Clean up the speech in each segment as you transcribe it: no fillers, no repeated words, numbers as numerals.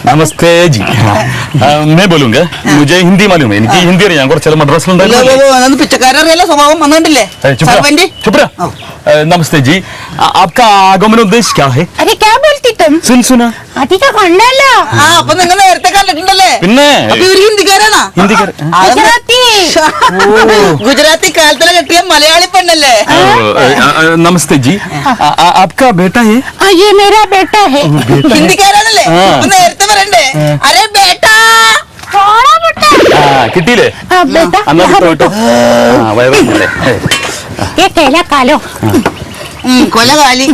नमस्ते जी। मैं बोलूंगा, मुझे हिंदी मालूम है, इनकी हिंदी അറിയാം, കുറച്ച് മദ്രാസിലുണ്ടായിരുന്നു। പിച്ചക്കാരറിയാലോ സ്വഭാവം വന്നിട്ടില്ലേ? चुप रहा। नमस्ते जी, आपका आगमन उद्देश्य क्या है? अरे क्या बोलती तुम? सुना अधिक कണ്ടല്ലോ. അപ്പൊ നിങ്ങൾ നേരത്തെ കണ്ടിട്ടുണ്ടല്ലേ? പിന്നെ ഒരു ഹിന്ദിക്കാരാണോ? ഗുജറാത്തി കാലത്തിലെ കെട്ടിയ മലയാളി പെണ്ണല്ലേ? नमस्ते जी, आपका बेटा है? ये मेरा बेटा है. ഹിന്ദിക്കാരാണല്ലേ? അപ്പൊ നേരത്തെ പറയണ്ടേ? അരെ ബേട്ടാ കിട്ടിയില്ലേ? ये केला खा लो. കൊല കാലി.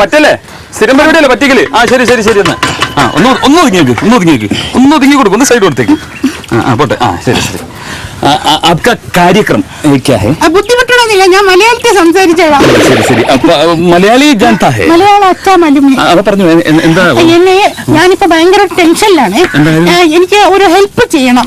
പറ്റല്ലേ? സ്ഥിരം പരിപാടിയല്ലേ പറ്റിക്കല്? ശരി ശരി ശരി. എന്നാ ഒന്ന് ഒതുങ്ങി കൊടുക്കും, ഒന്ന് സൈഡ് കൊടുത്തേക്ക്. പോട്ടെ. ശരി ശരി. आपका कार्यक्रम क्या है? ബുദ്ധിമുട്ടണമെന്നില്ല, ഞാൻ മലയാളത്തിൽ സംസാരിച്ചോളാം. ശരി ശരി. മലയാളി ജാനതാ ഹെ? മലയാളം അച്ഛാ മലയാളം. പറഞ്ഞു എന്താ? എന്നെ ഞാനിപ്പോ ഭയങ്കര ടെൻഷനിലാണ്. എനിക്ക് ഒരു ഹെൽപ്പ് ചെയ്യണം.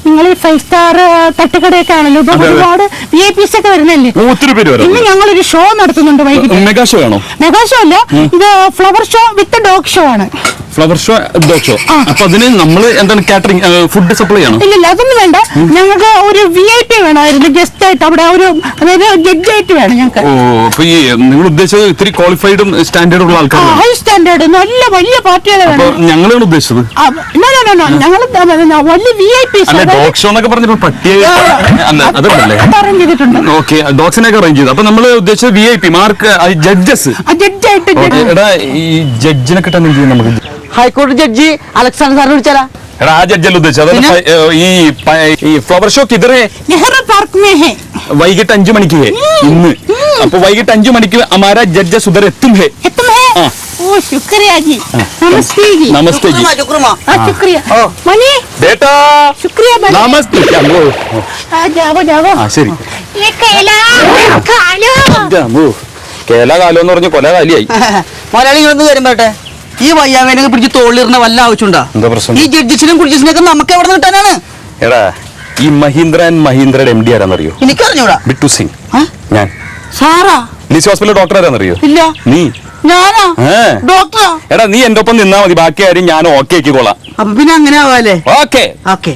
നിങ്ങൾ 5 സ്റ്റാർ തട്ടുകടയൊക്കെ ആണല്ലോ, ഇപ്പൊ ഒരുപാട് VIP ഒക്കെ വരുന്നല്ലേ? ഒത്തിരി പേര് വരും. ഇന്ന് ഞങ്ങളൊരു ഷോ നടത്തുന്നുണ്ട് വൈകിട്ട്. മെഗാ ഷോ ആണോ? മെഗാ ഷോ അല്ല, ഇത് flower show with dog show ആണ്. Flower show, dog show. അപ്പൊ അതിന് നമ്മള് എന്താണ് കാറ്ററിംഗ് ഫുഡ് സപ്ലൈ ആണോ? ഇല്ല, അതൊന്നും വേണ്ട. ഞങ്ങൾക്ക് ഒരു VIP വേണമായിരുന്നു, ഗസ്റ്റ് ആയിട്ട്. അവിടെ ഒരു അതായത് ജഡ്ജ് ആയിട്ട് വേണം ഞങ്ങൾക്ക്. അപ്പൊ ഈ നിങ്ങൾ ഉദ്ദേശിച്ചത് ഇത്തിരി ക്വാളിഫൈഡും സ്റ്റാൻഡേർഡ് ഉള്ള ആൾക്കാർ, ഹൈ സ്റ്റാൻഡേർഡ്, നല്ല വലിയ പാർട്ടികളെ വേണം. ഞങ്ങളാണ് ഉദ്ദേശിച്ചത്. ഞങ്ങൾ വലിയ VIP. ഡോഗ് ഷോ എന്നൊക്കെ പറഞ്ഞപ്പോൾ പട്ടിയെ അതല്ലേ അറേഞ്ച് ചെയ്തിട്ടുണ്ട്. ഓക്കെ, ഡോഗ്സിനൊക്കെ അറേഞ്ച് ചെയ്തു. അപ്പൊ നമ്മള് ഉദ്ദേശിച്ചത് VIP മാർക്ക് ജഡ്ജസ്. എടാ, ഈ ജഡ്ജിനെ കിട്ടാൻ എന്ത് ചെയ്യും നമുക്ക്? ഹൈക്കോടതി ജഡ്ജി അലക്സാണ്ടർ സാറിനെ വിളിച്ചാലാ? എടാ, ആ ജഡ്ജല്ല ഉദ്ദേശിച്ചത്. ഈ flower show കിതറേ Nehru park may ഹേ. വൈകിട്ട് 5 മണിക്ക് ഹേ ഇന്ന്. അപ്പൊ വൈകിട്ട് 5 മണിക്ക് हमारा जजेस उधर എത്തും ഹേ. ओ शुक्रिया जी. नमस्ते जी. नमस्ते जी. शुक्रिया मनी बेटा. शुक्रिया नमस्ते. जाओ. ശരി. ये केला खा लो. കേല കാലം എന്ന് പറഞ്ഞ കൊല കാലിയായി. മലയാളികളൊന്നും വരുമ്പോട്ടെ, ഈ വയ്യാവേനൊക്കെ പിടിച്ച് തോളിലിരുന്ന വല്ല ആവശ്യമുണ്ടോ? എന്താ പ്രശ്നം? ഈ ജഡ്ജസിനും കുടിച്ചസിനൊക്കെ നമുക്ക് എവിടെ നിന്ന് കിട്ടാനാണ്? എടാ, ഈ മഹീന്ദ്രയുടെ MD ആരാന്നറിയോ? എനിക്കറിഞ്ഞൂടാ. ബിട്ടു സിംഗ്. ഞാൻ സാറാ? ലിസി ഹോസ്പിറ്റൽ ഡോക്ടർ ആരാന്നറിയോ? ഇല്ല. നീ? ഞാനാ ഡോക്ടറാ? എടാ, നീ എന്റെ ഒപ്പം നിന്നാ മതി, ബാക്കി കാര്യം ഞാൻ ഓക്കെ ആക്കിക്കോളാം. അപ്പൊ പിന്നെ അങ്ങനെ ആവാല്ലേ? ഓക്കെ. ഓക്കെ.